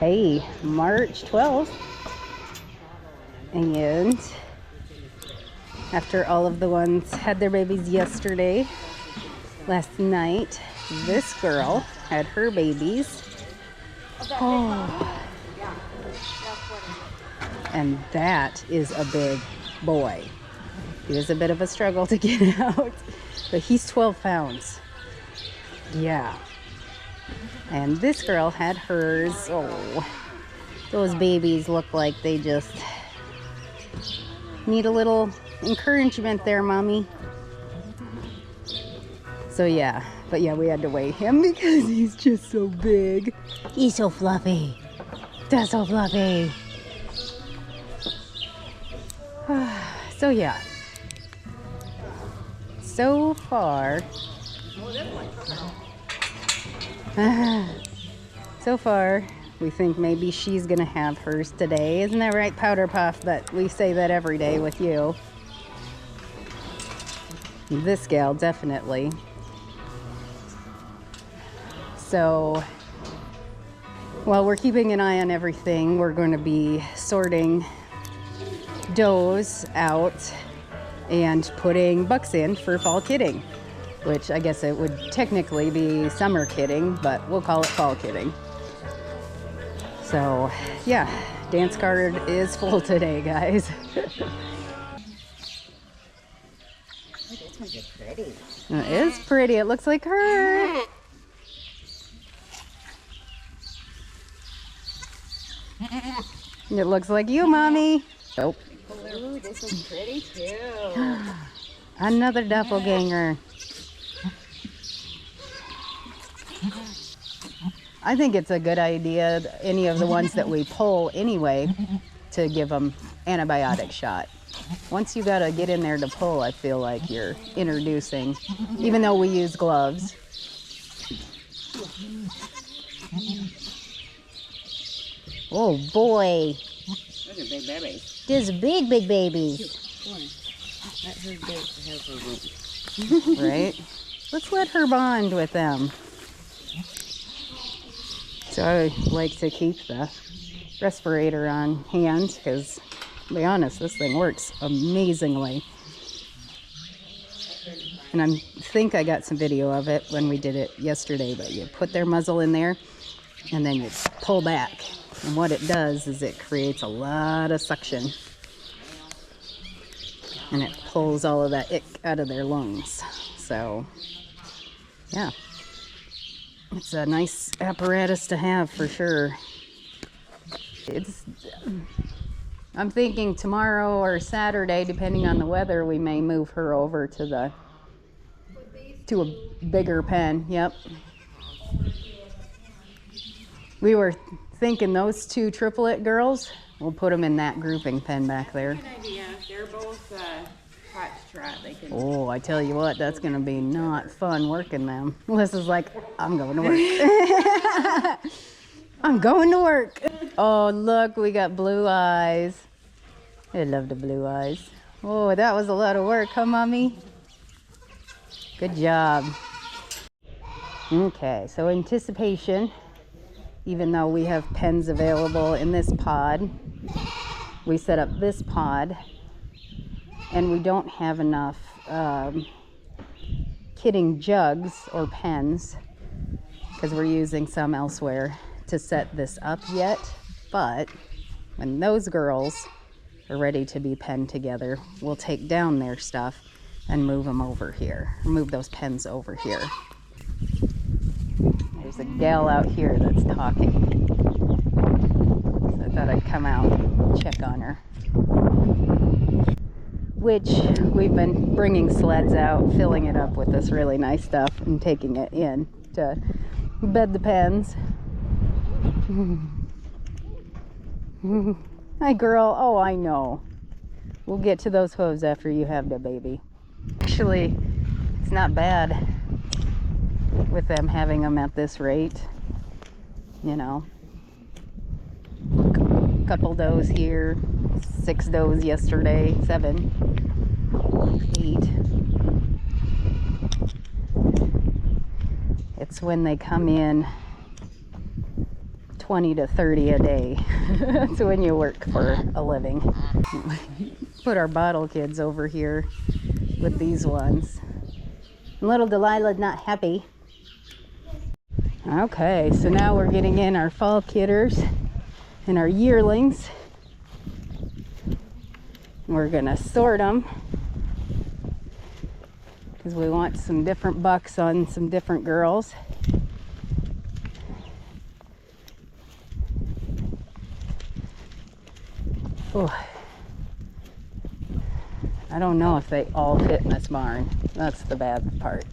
Hey, March 12th, and after all of the ones had their babies yesterday, last night, this girl had her babies. Oh, and that is a big boy. He was a bit of a struggle to get out, but he's 12 pounds. Yeah. And this girl had hers. Oh, those babies look like they just need a little encouragement there, Mommy. So yeah, but yeah, we had to weigh him because he's just so big. He's so fluffy. That's so fluffy. So yeah. So far, we think maybe she's gonna have hers today. Isn't that right, Powder Puff? But we say that every day with you. This gal, definitely. So, while we're keeping an eye on everything, we're going to be sorting does out and putting bucks in for fall kidding, which I guess it would technically be summer kidding, but we'll call it fall kidding. So yeah, dance card is full today, guys. This one's pretty. It is pretty. It looks like her. It looks like you, Mommy. Nope. Ooh, this one's pretty too. Another doppelganger. I think it's a good idea, any of the ones that we pull anyway, to give them antibiotic shot. Once you gotta get in there to pull, I feel like you're introducing, even though we use gloves. Oh boy. Those are big babies. There's big babies. Let her have her room. Right? Let's let her bond with them. So I like to keep the respirator on hand because, to be honest, this thing works amazingly. And I think I got some video of it when we did it yesterday, but you put their muzzle in there and then you pull back. And what it does is it creates a lot of suction. And it pulls all of that ick out of their lungs. So, yeah. It's a nice apparatus to have for sure. I'm thinking tomorrow or Saturday, depending on the weather, we may move her over to a bigger pen. Yep. We were thinking those two triplet girls, we'll put them in that grouping pen back there. Good idea. They're both hot to trot. They can. Oh, I tell you what, that's gonna be not fun working them. Melissa's like, I'm going to work. I'm going to work. Oh, look, we got blue eyes. I love the blue eyes. Oh, that was a lot of work, huh, Mommy? Good job. Okay, so anticipation, even though we have pens available in this pod, we set up this pod, and we don't have enough kidding jugs or pens because we're using some elsewhere to set this up yet. But when those girls are ready to be penned together, we'll take down their stuff and move them over here, move those pens over here. There's a gal out here that's talking, so I thought I'd come out and check on her. Which we've been bringing sleds out, filling it up with this really nice stuff and taking it in to bed the pens. Hi girl. Oh, I know. We'll get to those hooves after you have the baby. Actually, it's not bad with them having them at this rate. You know, couple does here, 6 does yesterday, 7, 8. It's when they come in 20 to 30 a day. That's when you work for a living. Put our bottle kids over here with these ones. Little Delilah's not happy. Okay, so now we're getting in our fall kidders and our yearlings. We're gonna sort them because we want some different bucks on some different girls. Oh, I don't know if they all fit in this barn. That's the bad part.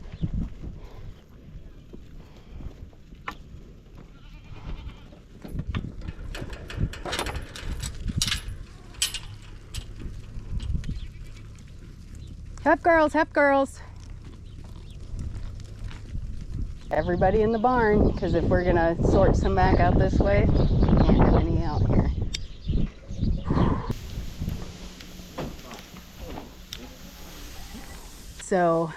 Hup girls, hup girls. Everybody in the barn, because if we're gonna sort some back out this way, can't have any out here. So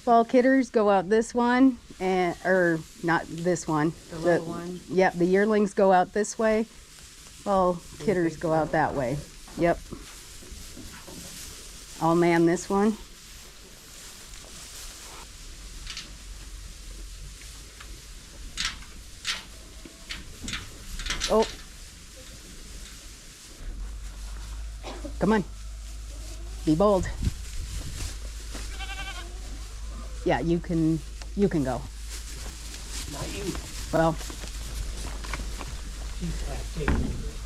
fall kidders go out this one, and or not this one. The little one. Yep, the yearlings go out this way. Fall kidders go out that way. Yep. I'll man this one. Oh. Come on. Be bold. Yeah, you can go. Not you. Well,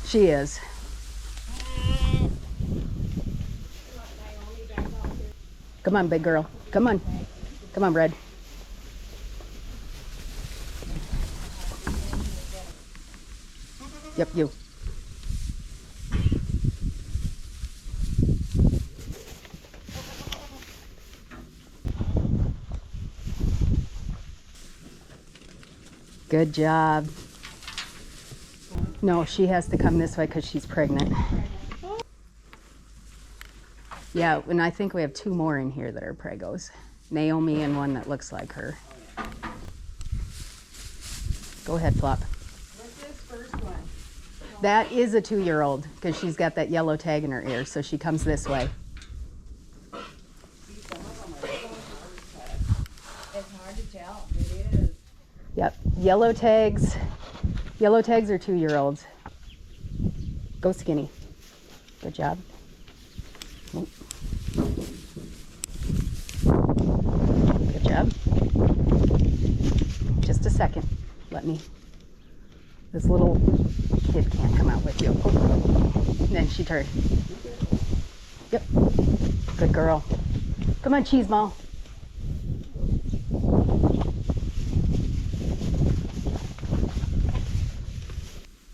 she is. Come on, big girl. Come on. Come on, Red. Yep, you. Good job. No, she has to come this way because she's pregnant. Yeah, and I think we have 2 more in here that are pregos. Naomi and one that looks like her. Go ahead, Flop. What's this first one? That is a 2-year-old because she's got that yellow tag in her ear, so she comes this way. It's hard to tell. It is. Yep, yellow tags are 2-year-olds. Go skinny. Good job. Oh. Good job. Just a second. Let me. This little kid can't come out with you. Oh. And then she turned. Yep. Good girl. Come on, cheese ball.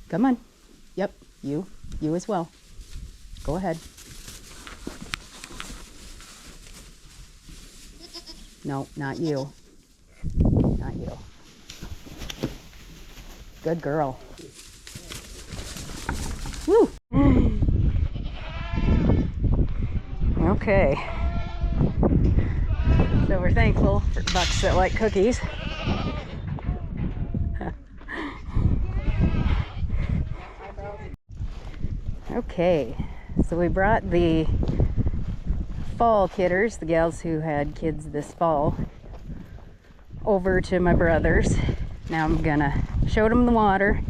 Come on. Yep. You as well. Go ahead. No, not you. Not you. Good girl. Woo! Okay. So we're thankful for bucks that like cookies. Okay, so we brought the fall kidders, the gals who had kids this fall, over to my brother's. Now I'm gonna show them the water.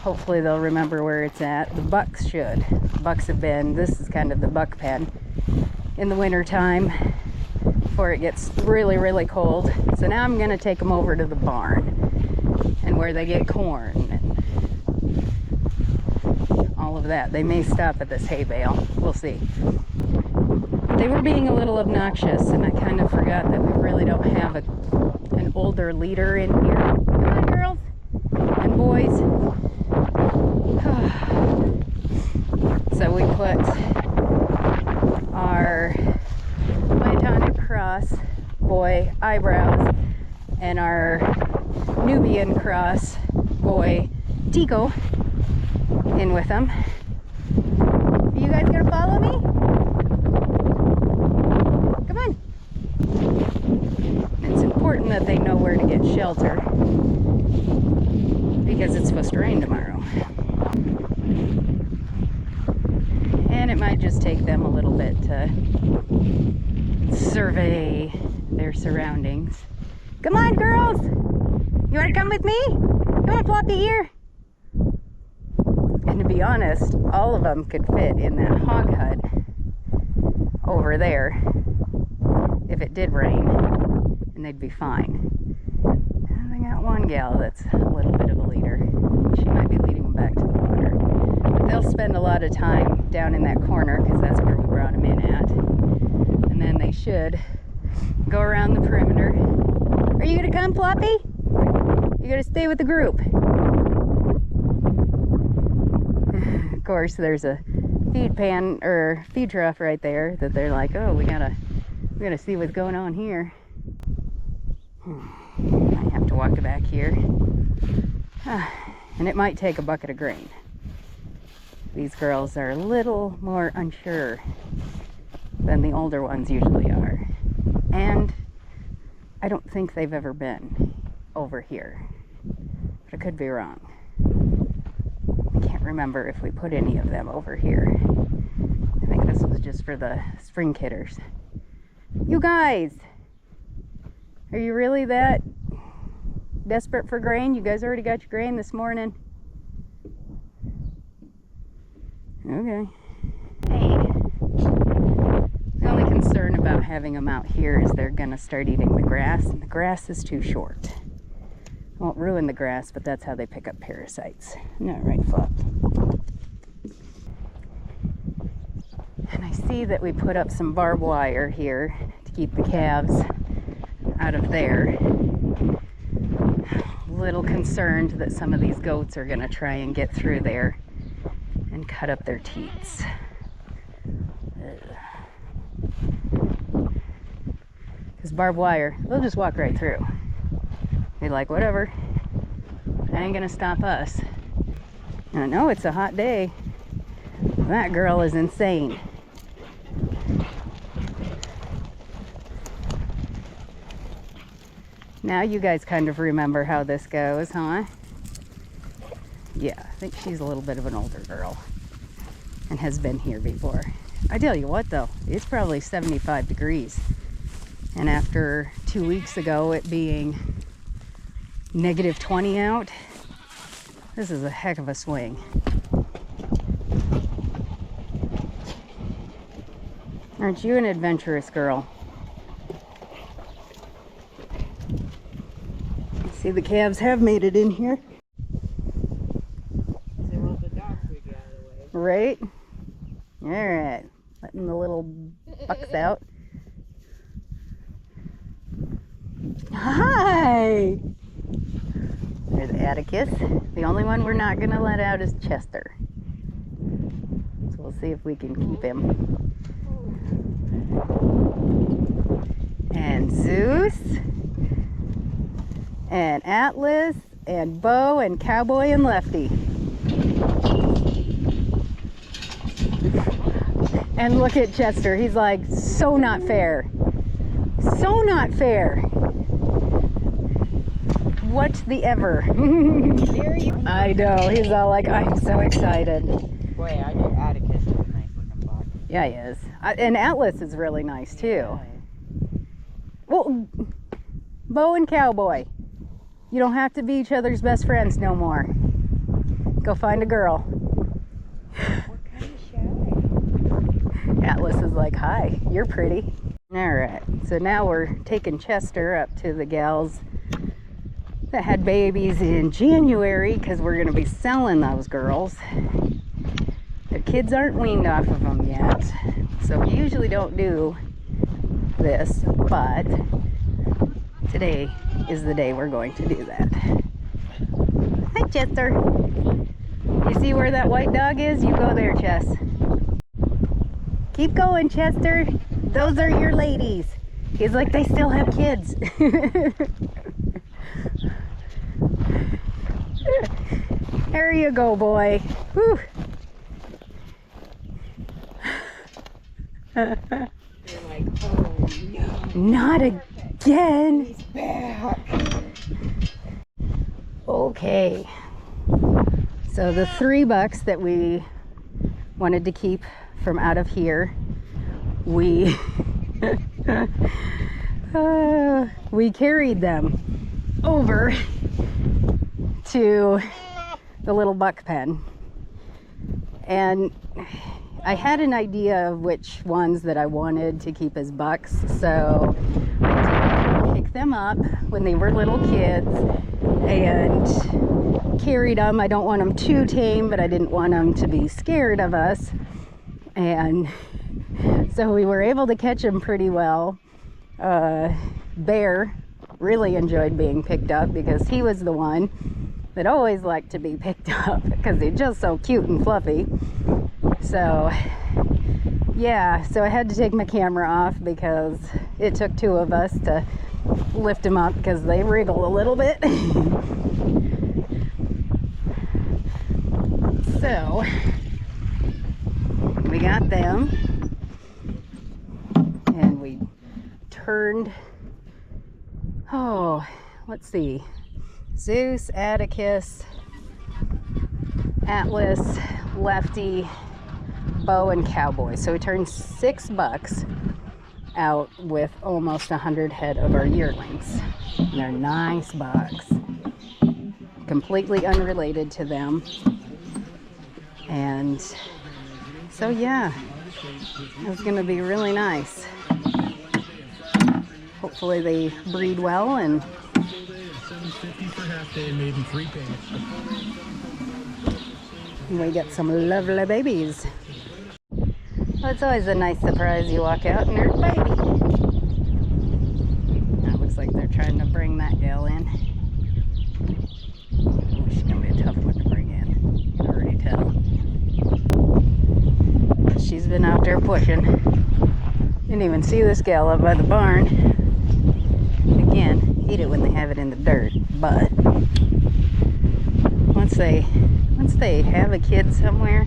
Hopefully they'll remember where it's at. The bucks should. The bucks have been, this is kind of the buck pen in the winter time before it gets really, really cold. So now I'm gonna take them over to the barn and where they get corn and all of that. They may stop at this hay bale. We'll see. They were being a little obnoxious, and I kind of forgot that we really don't have an older leader in here. Come on, girls and boys. So we put our Myotonic Cross boy Eyebrows and our Nubian Cross boy Tico in with them. Are you guys gonna follow me? Come on. It's important that they know where to get shelter. because it's supposed to rain tomorrow. And it might just take them a little bit to survey their surroundings. Come on, girls! You want to come with me? You want to floppy here? And to be honest, all of them could fit in that hog hut over there if it did rain, and they'd be fine. And I got one gal that's a little bit of a leader. She might be leading them back to the water. But they'll spend a lot of time down in that corner because that's where we brought them in at. And then they should go around the perimeter. Are you going to come, Floppy? You got to stay with the group. Of course, there's a feed pan or feed trough right there that they're like, oh, we gotta see what's going on here. I have to walk back here. And it might take a bucket of grain. These girls are a little more unsure than the older ones usually are. And I don't think they've ever been over here. But I could be wrong. I can't remember if we put any of them over here. I think this was just for the spring kidders. You guys! Are you really that desperate for grain? You guys already got your grain this morning? Okay. Hey. The only concern about having them out here is they're gonna start eating the grass, and the grass is too short. Won't ruin the grass, but that's how they pick up parasites. No, right, Flop? And I see that we put up some barbed wire here to keep the calves out of there. A little concerned that some of these goats are gonna try and get through there and cut up their teats. Because barbed wire, they'll just walk right through. Be like, whatever, that ain't gonna stop us. I know it's a hot day. That girl is insane. Now you guys kind of remember how this goes, huh? Yeah, I think she's a little bit of an older girl and has been here before. I tell you what though, it's probably 75 degrees. And after 2 weeks ago it being negative 20 out, this is a heck of a swing. Aren't you an adventurous girl? See, the calves have made it in here. Well, the dogs would get out of the way. Right? Alright. Letting the little bucks out. Hi! There's Atticus. The only one we're not going to let out is Chester. So we'll see if we can keep him. And Zeus. And Atlas. And Bo. And Cowboy and Lefty. And look at Chester. He's like, so not fair. So not fair. What the ever? I know. He's all like, I'm so excited. Boy, I get Atticus is a nice looking box. Yeah, he is. And Atlas is really nice too. Yeah. Well, Bo and Cowboy, you don't have to be each other's best friends no more. Go find a girl. What kind of show? Atlas is like, hi, you're pretty. All right, so now we're taking Chester up to the gals that had babies in January because we're going to be selling those girls. Their kids aren't weaned off of them yet, so we usually don't do this, but today is the day we're going to do that. Hi, Chester. You see where that white dog is? You go there, Chess. Keep going, Chester. Those are your ladies. He's like, they still have kids. There you go, boy. Whew. You're like, oh no. Not again. He's back. Okay, so the 3 bucks that we wanted to keep from out of here, we we carried them over to the little buck pen, and I had an idea of which ones that I wanted to keep as bucks, so I did pick them up when they were little kids and carried them. I don't want them too tame, but I didn't want them to be scared of us, and so we were able to catch them pretty well. Bear really enjoyed being picked up because he was the one that always liked to be picked up because they're just so cute and fluffy. So yeah, so I had to take my camera off because it took 2 of us to lift them up because they wriggle a little bit. So we got them and we turned, oh, let's see, Zeus, Atticus, Atlas, Lefty, Bo, and Cowboy. So we turned 6 bucks out with almost 100 head of our yearlings. And they're nice bucks, completely unrelated to them. And so yeah, it's gonna be really nice. Hopefully they breed well, and we get some lovely babies. Well, it's always a nice surprise. You walk out and there's a baby. That looks like they're trying to bring that gal in. Oh, she's gonna be a tough one to bring in. You can already tell. She's been out there pushing. Didn't even see this gal up by the barn. Again, hate it when they have it in the dirt, but once they have a kid somewhere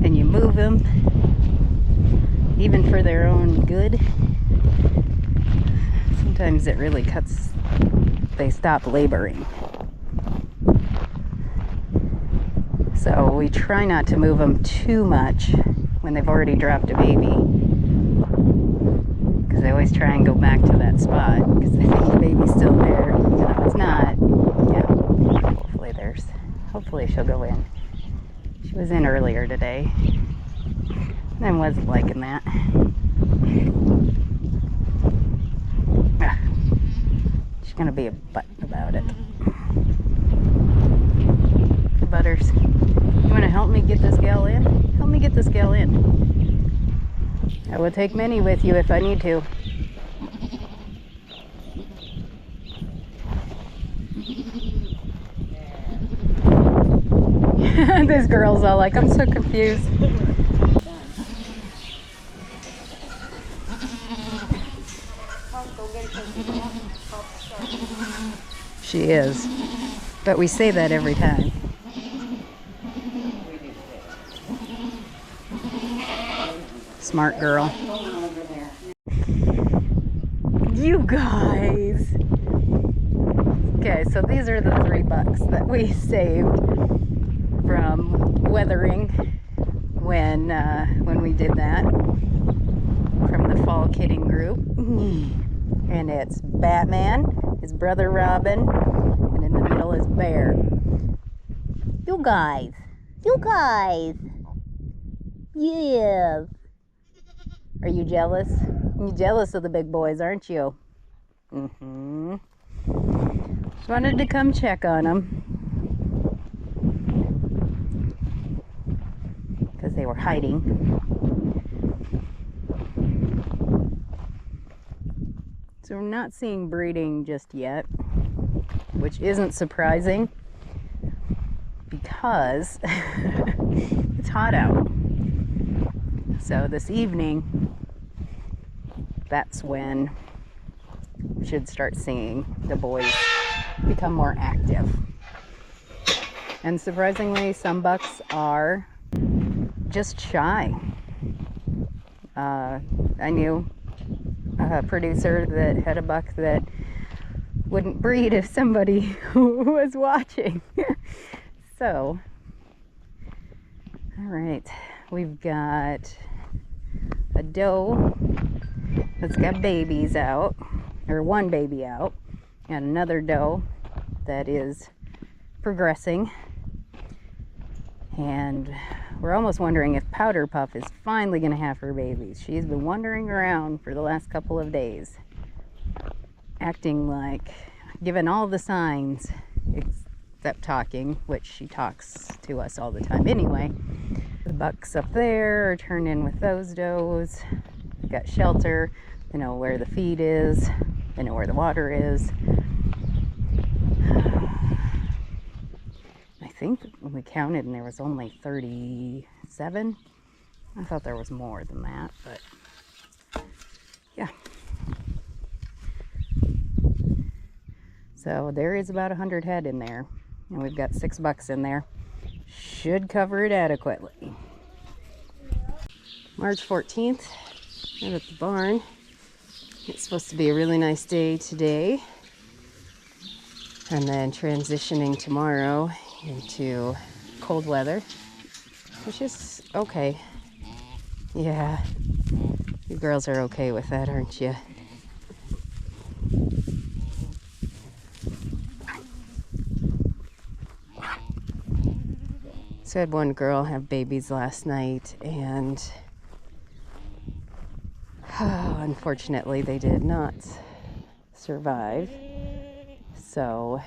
and you move them, even for their own good, sometimes it really cuts, they stop laboring. So we try not to move them too much when they've already dropped a baby, because I always try and go back to that spot because I think the baby's still there. And if it's not, yeah, hopefully she'll go in. She was in earlier today and I wasn't liking that. She's gonna be a butt about it. Hey, Butters, you want to help me get this gal in? Help me get this gal in. I will take Minnie with you if I need to. This girl's all like, I'm so confused. She is, but we say that every time. Smart girl. You guys. Okay, so these are the 3 bucks that we saved from weathering when we did that from the fall kidding group. And it's Batman, his brother Robin, and in the middle is Bear. You guys. Yes. Are you jealous? You're jealous of the big boys, aren't you? Mm-hmm. Just wanted to come check on them because they were hiding. So we're not seeing breeding just yet, which isn't surprising because it's hot out. So this evening, that's when we should start seeing the boys become more active. And surprisingly, some bucks are just shy. I knew a producer that had a buck that wouldn't breed if somebody was watching. So, all right, we've got a doe that's got babies out, or one baby out, and another doe that is progressing. And we're almost wondering if Powder Puff is finally going to have her babies. She's been wandering around for the last couple of days, acting like, giving all the signs, except talking, which she talks to us all the time anyway. The bucks up there are turned in with those does. We've got shelter. They know where the feed is. They know where the water is. I think we counted and there was only 37. I thought there was more than that, but yeah. So there is about 100 head in there, and we've got 6 bucks in there. Should cover it adequately. March 14th, out at the barn. It's supposed to be a really nice day today, and then transitioning tomorrow into cold weather, which is okay. Yeah, you girls are okay with that, aren't you? So I had one girl have babies last night, and unfortunately they did not survive. So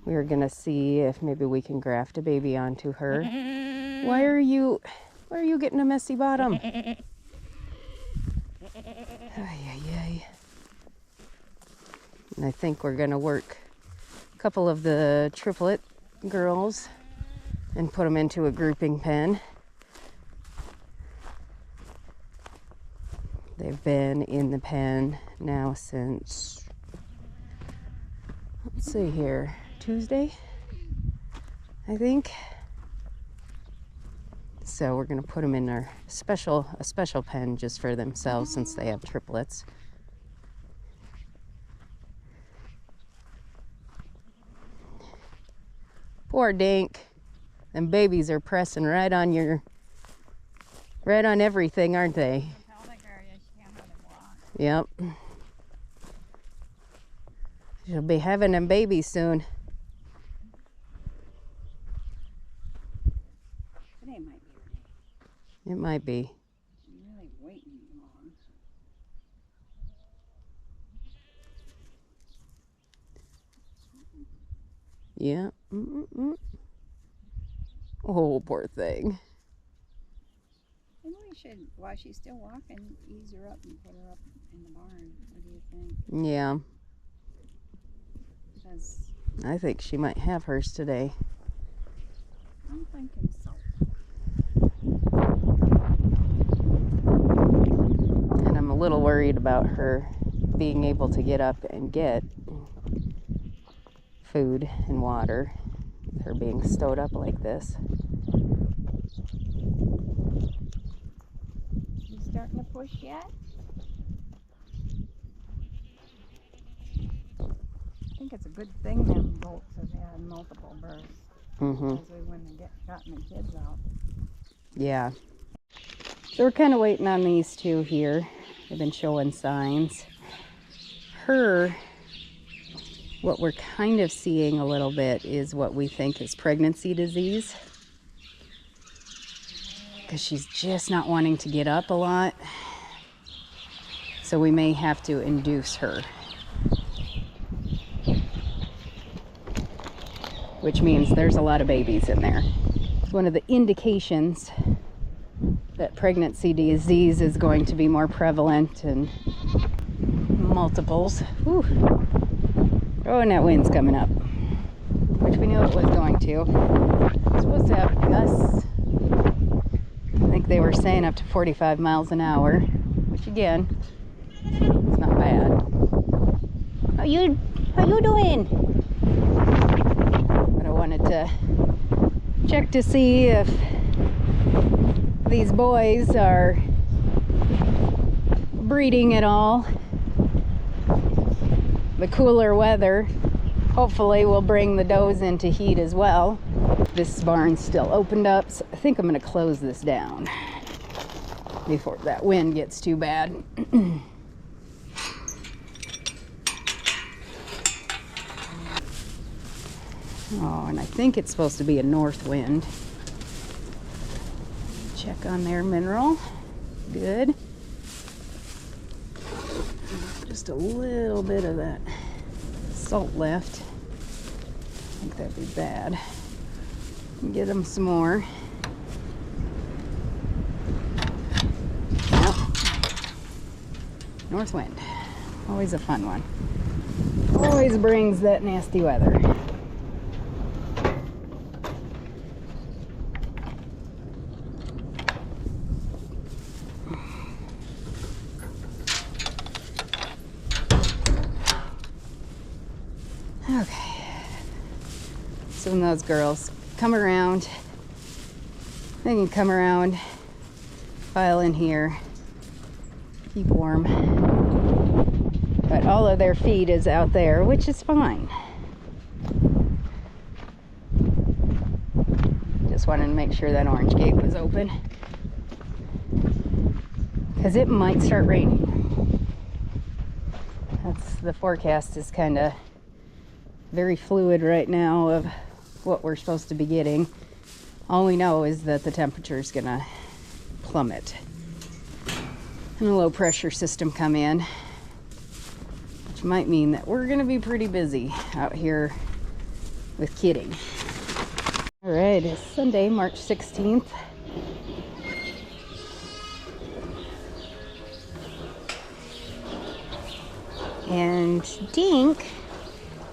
we are gonna see if maybe we can graft a baby onto her. Why are you getting a messy bottom? Ay, ay, ay. And I think we're gonna work a couple of the triplet girls and put them into a grouping pen. They've been in the pen now since, let's see here, Tuesday, I think. So we're gonna put them in a special pen just for themselves since they have triplets. Poor Dink. Them babies are pressing right on everything, aren't they? Yep. She'll be having them babies soon. Today might be the day. It might be. I'm really waiting long. Yeah. Mm-mm-mm. Oh, poor thing. Maybe we should, while she's still walking, ease her up and put her up in the barn. What do you think? Yeah. Because I think she might have hers today. I'm thinking so. And I'm a little worried about her being able to get up and get food and water, with her being stowed up like this. You starting to push yet? I think it's a good thing them bolts have had multiple births. Mm-hmm. Because we wouldn't have gotten the kids out. Yeah. So we're kind of waiting on these two here. They've been showing signs. What we're kind of seeing a little bit is what we think is pregnancy disease. Because she's just not wanting to get up a lot. So we may have to induce her. Which means there's a lot of babies in there. It's one of the indications that pregnancy disease is going to be more prevalent and multiples. Whew. Oh, and that wind's coming up, which we knew it was going to. It's supposed to have gusts. I think they were saying up to 45 miles an hour, which again, it's not bad. How you doing? But I wanted to check to see if these boys are breeding at all. the cooler weather hopefully will bring the does into heat as well. This barn's still opened up, so I think I'm going to close this down before that wind gets too bad. Oh, and I think it's supposed to be a north wind. Check on their mineral. Good. Just a little bit of that salt left. I think that'd be bad. Get them some more. Yep. North wind. Always a fun one. Always brings that nasty weather. Okay, so when those girls come around, they can come around, file in here, keep warm. But all of their feed is out there, which is fine. Just wanted to make sure that orange gate was open, because it might start raining. That's the forecast is kind of very fluid right now of what we're supposed to be getting. All we know is that the temperature is gonna plummet and a low pressure system come in, which might mean that we're gonna be pretty busy out here with kidding. All right, it's Sunday, March 16th. And Dink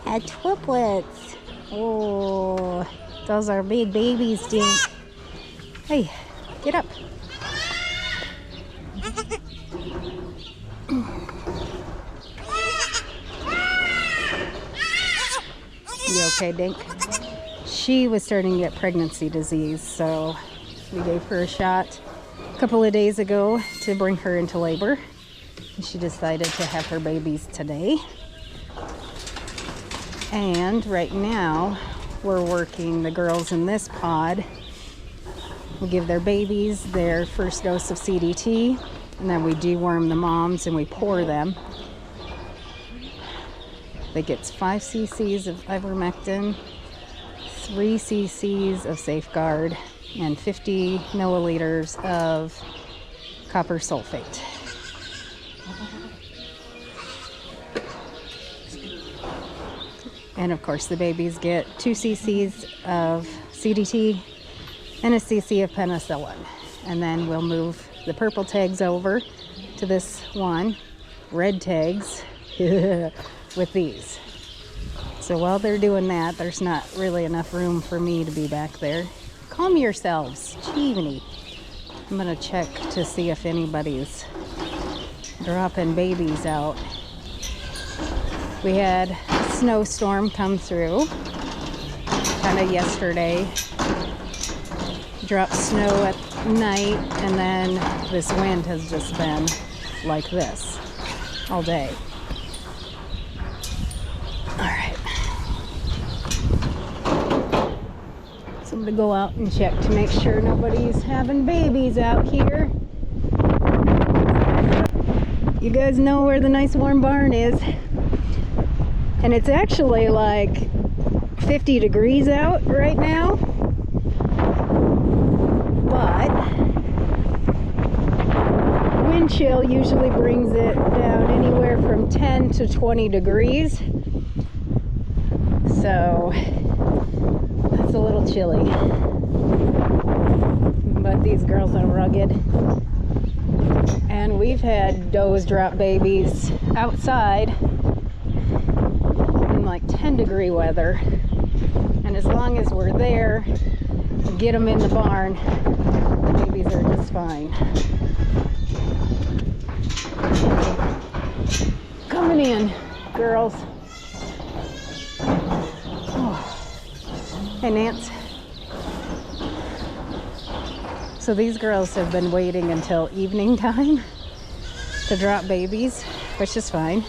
had triplets. Oh, those are big babies, Dink. Hey, get up. You okay, Dink? She was starting to get pregnancy disease, so we gave her a shot a couple of days ago to bring her into labor. And she decided to have her babies today. And right now we're working the girls in this pod. We give their babies their first dose of CDT, and then we deworm the moms and we pour them. They get 5 cc's of ivermectin, 3 cc's of Safeguard, and 50 milliliters of copper sulfate. And of course the babies get 2 cc's of CDT and a cc of penicillin. And then we'll move the purple tags over to this one, red tags, with these. So while they're doing that, there's not really enough room for me to be back there. Calm yourselves, Cheeveny. I'm gonna check to see if anybody's dropping babies out. We had a snowstorm come through kind of yesterday. Dropped snow at night, and then this wind has just been like this all day. All right. So I'm gonna go out and check to make sure nobody's having babies out here. You guys know where the nice warm barn is. And it's actually like 50 degrees out right now. But wind chill usually brings it down anywhere from 10 to 20 degrees. So that's a little chilly. But these girls are rugged. And we've had does drop babies outside in like 10-degree weather. And as long as we're there, get them in the barn, the babies are just fine. Coming in, girls. Oh. Hey, Nance. So these girls have been waiting until evening time to drop babies, which is fine.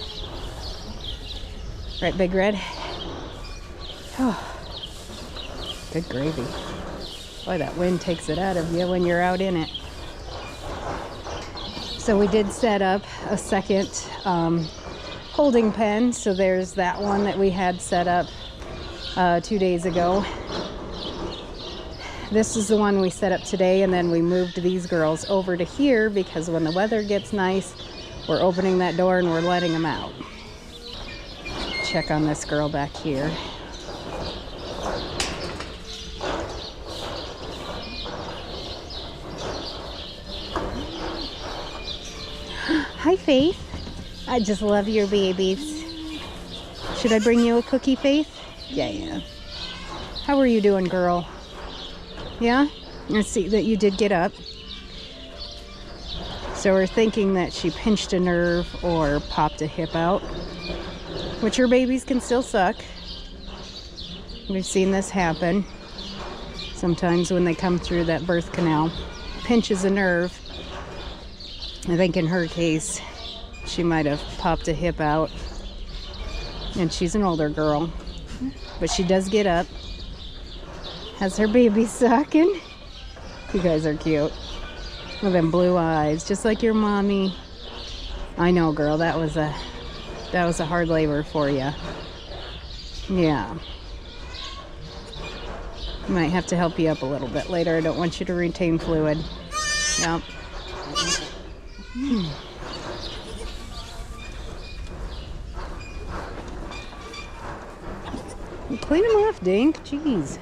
Right, Big Red? Oh, good gravy. Boy, that wind takes it out of you when you're out in it. So we did set up a second holding pen. So there's that one that we had set up 2 days ago. This is the one we set up today, and then we moved these girls over to here because when the weather gets nice, we're opening that door and we're letting them out. Check on this girl back here. Hi, Faith. I just love your babies. Should I bring you a cookie, Faith? Yeah. How are you doing, girl? Yeah? I see that you did get up. So we're thinking that she pinched a nerve or popped a hip out, which her babies can still suck. We've seen this happen. Sometimes when they come through that birth canal, pinches a nerve. I think in her case, she might have popped a hip out. And she's an older girl, but she does get up. Has her baby sucking. You guys are cute. With them blue eyes, just like your mommy. I know, girl, that was a hard labor for you. Yeah. Might have to help you up a little bit later. I don't want you to retain fluid. Yep. Clean them off, Dink. Jeez.